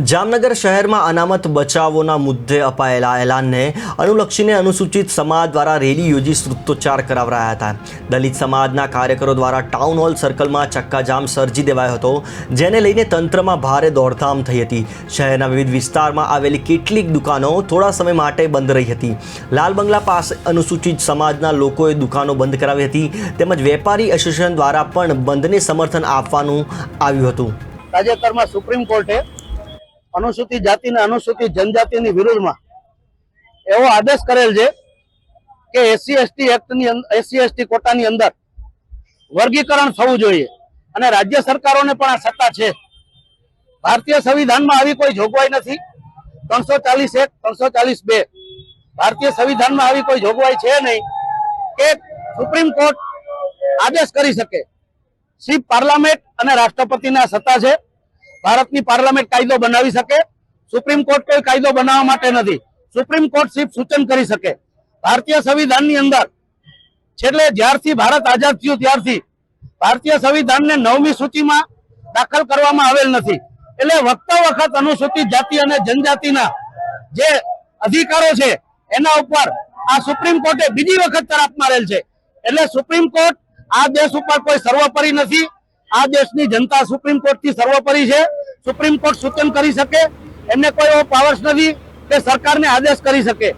જામનગર શહેરમાં અનામત બચાવોના મુદ્દે અપાયેલા એલાનને અનુલક્ષીને અનુસૂચિત સમાજ દ્વારા રેલી યોજી સૂત્રોચ્ચાર કરાવરાયા હતા। દલિત સમાજના કાર્યકરો દ્વારા ટાઉન હોલ સર્કલમાં ચક્કાજામ સર્જી દેવાયો હતો, જેને લઈને તંત્રમાં ભારે દોડધામ થઈ હતી। શહેરના વિવિધ વિસ્તારમાં આવેલી કેટલીક દુકાનો થોડા સમય માટે બંધ રહી હતી। લાલ બંગલા પાસે અનુસૂચિત સમાજના લોકોએ દુકાનો બંધ કરાવી હતી, તેમજ વેપારી એસોસિએશન દ્વારા પણ બંધને સમર્થન આપવાનું આવ્યું હતું। તાજેતરમાં સુપ્રીમ કોર્ટે अनुसूचित जाति ने अनुसूचित जनजाति विरुद्ध में एवो आदेश करेल है कि SC/ST एक्ट SC/ST कोटा अंदर वर्गीकरण थवुं जोईए अने राज्य सरकारों ने पण आ सत्ता छे। भारतीय संविधान में आवी कोई जोगवाई नहीं। 340(1) 340(2) भारतीय संविधान में आवी कोई जोगवाई छे नहीं कि सुप्रीम कोर्ट आदेश करी सके। सिर्फ पार्लामेंट अने राष्ट्रपति ने सत्ता छे। भारतनी पार्लामेंट कायदो बनावी सके, सुप्रीम कोर्ट कोई कायदो बनावा माटे नथी। सुप्रीम कोर्ट सिर्फ सूचन करी सके। भारतीय संविधान नी अंदर छेल्ले ज्यारथी भारत आजाद थयुं त्यारथी भारतीय संविधान ने 9મી सूची में दाखल करवामां आवेल नथी। एटले वखतो वखत अनुसूचित जाति अने जनजातिना जे अधिकारो छे एना उपर आ सुप्रीम कोर्टे बीजी वखत तराप मारेल छे। एटले सुप्रीम कोर्ट आ देश उपर कोई सर्वोपरि नथी। आ देशनी जनता सुप्रीम कोर्ट थी सर्वोपरि है। सुप्रीम कोर्ट सूचन करी सके, एमने कोई पावर्स नहीं कि सरकार ने आदेश करी सके।